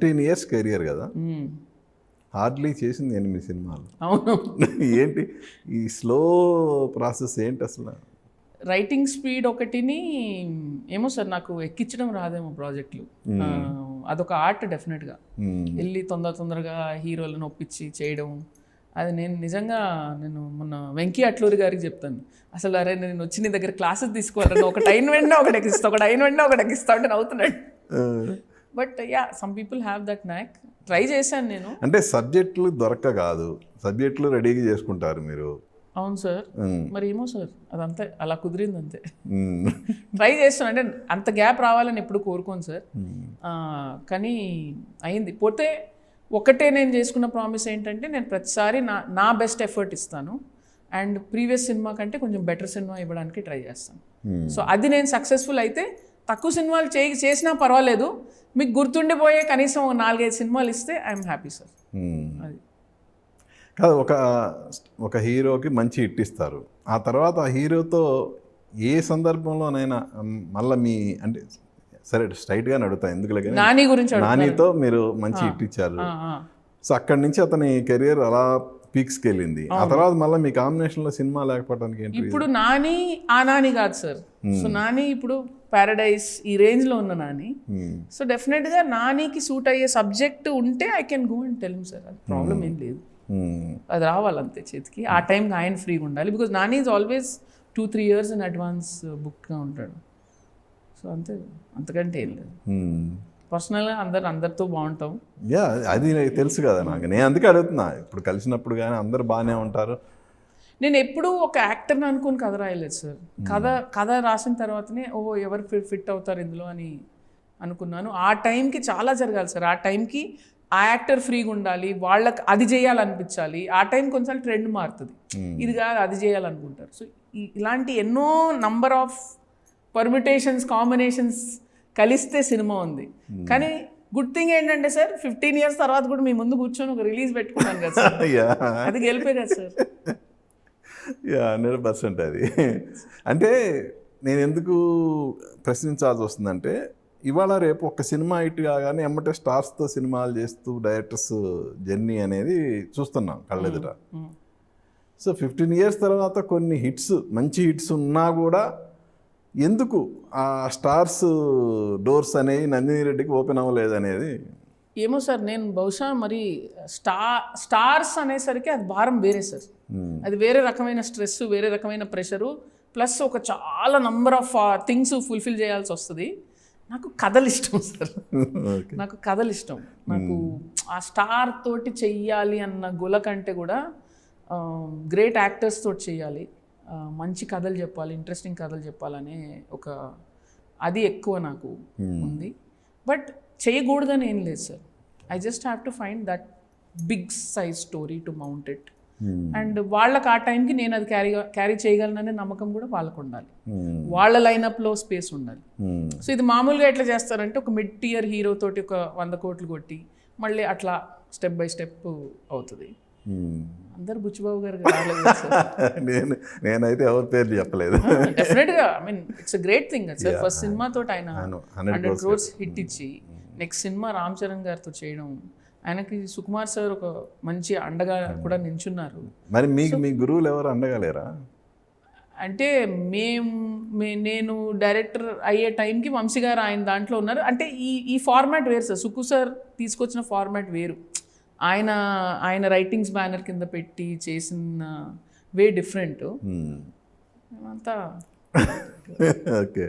15 years career కదా, మ్మ్. Hardly చేసింది 8 సినిమాలు. అవును. ఏంటి ఈ స్లో ప్రాసెస్ ఏంటి అసలు? రైటింగ్ స్పీడ్ ఒకటిని ఏమో సార్ నాకు ఎక్కించడం రాదేమో ప్రాజెక్టులు. అదొక ఆర్ట్ డెఫినెట్గా. వెళ్ళి తొందరగా హీరోలను ఒప్పించి చేయడం, అది నేను నిజంగా మొన్న వెంకీ అట్లూరి గారికి చెప్తాను, అసలు అరే నేను వచ్చి నీ దగ్గర క్లాసెస్ తీసుకోవాలని ఒక టైం వెంటనే ఒకటి ఎక్కిస్తా, ఒక టైం వెంటనే ఒకటి ఎక్కిస్తా అంటే నవ్వుతున్నాడు. But yeah, some people have that knack. Try చేశాను నేను. అంటే సబ్జెక్టులు దొరక్క కాదు, సబ్జెక్టులు రెడీగా చేసుకుంటారు మీరు. అవును సార్. మరి ఏమో సార్, అదంతే అలా కుదిరింది అంతే. ట్రై చేస్తాను, అంటే అంత గ్యాప్ రావాలని ఎప్పుడు కోరుకోను సార్. కానీ అయింది. పోతే ఒకటే నేను చేసుకున్న ప్రామిస్ ఏంటంటే, నేను ప్రతిసారి నా బెస్ట్ ఎఫర్ట్ ఇస్తాను అండ్ ప్రీవియస్ సినిమా కంటే కొంచెం బెటర్ సినిమా ఇవ్వడానికి ట్రై చేస్తాను. సో అది నేను సక్సెస్ఫుల్ అయితే, తక్కువ సినిమాలు చేసినా పర్వాలేదు, మీకు గుర్తుండిపోయే కనీసం 4-5 సినిమాలు ఇస్తే ఐఎమ్ హ్యాపీ సార్. అది కాదు, ఒక హీరోకి మంచి హిట్ ఇస్తారు, ఆ తర్వాత ఆ హీరోతో ఏ సందర్భంలోనైనా మళ్ళీ మీ అంటే సరే స్ట్రైట్గా అడుగుతా, ఎందుకు నాని గురించి నానితో మీరు మంచి హిట్ ఇచ్చారు. సో అక్కడి నుంచి అతని కెరియర్ అలా పీక్స్కి వెళ్ళింది. ఆ తర్వాత మళ్ళీ మీ కాంబినేషన్లో సినిమా లేకపోవడానికి ఏంటి? ఇప్పుడు నాని ఆ నాని కాదు సార్. సో నాని ఇప్పుడు పారడైజ్ ఈ రేంజ్లో ఉన్న నాని. సో డెఫినెట్గా నానికి సూట్ అయ్యే సబ్జెక్ట్ ఉంటే I can go and tell him sir, అది ప్రాబ్లం ఏం లేదు. అది రావాలంతే చేతికి, ఆ టైంకి ఆయన ఫ్రీగా ఉండాలి. Because Nani is always 2-3 years in advance బుక్గా ఉంటాడు. సో అంతే, అంతకంటే ఏం లేదు. పర్సనల్గా అందరితో బాగుంటాం. యా, అది తెలుసు కదా నాకు, నేను అందుకే అడుగుతున్నా. ఇప్పుడు కలిసినప్పుడు కానీ అందరు బాగానే ఉంటారు. నేను ఎప్పుడూ ఒక యాక్టర్ని అనుకుని కథ రాయలేదు సార్. కథ రాసిన తర్వాతనే ఓహో ఎవరు ఫిట్ అవుతారు ఇందులో అని అనుకున్నాను. ఆ టైంకి చాలా జరగాలి సార్. ఆ టైంకి ఆ యాక్టర్ ఫ్రీగా ఉండాలి, వాళ్ళకి అది చేయాలనిపించాలి. ఆ టైం కొంచెం ట్రెండ్ మారుతుంది, ఇది కాదు అది చేయాలనుకుంటారు. సో ఇలాంటి ఎన్నో నంబర్ ఆఫ్ పర్మిటేషన్స్, కాంబినేషన్స్ కలిస్తే సినిమా ఉంది. కానీ గుడ్ థింగ్ ఏంటంటే సార్, 15 years తర్వాత కూడా మీ ముందు కూర్చొని ఒక రిలీజ్ పెట్టుకున్నాను కదా సార్, అది గెలిపే కదా సార్. యా, 100% అది. అంటే నేను ఎందుకు ప్రశ్నించాల్సి వస్తుందంటే, ఇవాళ రేపు ఒక సినిమా హిట్ కాగానే ఎమ్మటే స్టార్స్తో సినిమాలు చేస్తూ డైరెక్టర్స్ జర్నీ అనేది చూస్తున్నాం కళ్ళెదుట. సో 15 years తర్వాత కొన్ని హిట్స్, మంచి హిట్స్ ఉన్నా కూడా ఎందుకు ఆ స్టార్స్ డోర్స్ అనేవి నందిని రెడ్డికి ఓపెన్ అవ్వలేదు అనేది ఏమో సార్. నేను బహుశా మరి స్టార్స్ అనేసరికి అది భారం వేరే సార్. అది వేరే రకమైన స్ట్రెస్, వేరే రకమైన ప్రెషరు, ప్లస్ ఒక చాలా నంబర్ ఆఫ్ థింగ్స్ ఫుల్ఫిల్ చేయాల్సి వస్తుంది. నాకు కథలు ఇష్టం సార్. నాకు కథలు ఇష్టం. నాకు ఆ స్టార్ తోటి చెయ్యాలి అన్న గుల కంటే కూడా గ్రేట్ యాక్టర్స్ తోటి చెయ్యాలి, మంచి కథలు చెప్పాలి, ఇంట్రెస్టింగ్ కథలు చెప్పాలనే ఒక అది ఎక్కువ నాకు ఉంది. బట్ చేయకూడదని ఏం లేదు sir. I just have to find that big size story to mount it. And వాళ్ళకి ఆ టైంకి నేను అది క్యారీ చేయగలననే నమ్మకం కూడా వాళ్ళకు ఉండాలి, వాళ్ళ లైనప్లో స్పేస్ ఉండాలి. సో ఇది మామూలుగా ఎట్లా చేస్తారంటే, ఒక మిడ్ టియర్ హీరో తోటి ఒక 100 కోట్లు కొట్టి మళ్ళీ అట్లా స్టెప్ బై స్టెప్ అవుతుంది. అందరు బుచ్చిబాబు గారు నేనైతే ఎవరి పేరు చెప్పలేదు. డెఫినెట్గా I mean it's a great thing sir. First cinema తోటి ఆయన 100 crores హిట్ ఇచ్చి నెక్స్ట్ సినిమా రామ్ చరణ్ గారితో చేయడం, ఆయనకి సుకుమార్ సార్ ఒక మంచి అండగా కూడా నించున్నారు. మరి మీ గురువులు ఎవరు అండగా లేరా? అంటే నేను డైరెక్టర్ అయ్యే టైంకి వంశీ గారు ఆయన దాంట్లో ఉన్నారు. అంటే ఈ ఫార్మాట్ వేరు సార్. సుకు సార్ తీసుకొచ్చిన ఫార్మాట్ వేరు. ఆయన రైటింగ్స్ బ్యానర్ కింద పెట్టి చేసిన వే డిఫరెంట్. అంతా ఓకే.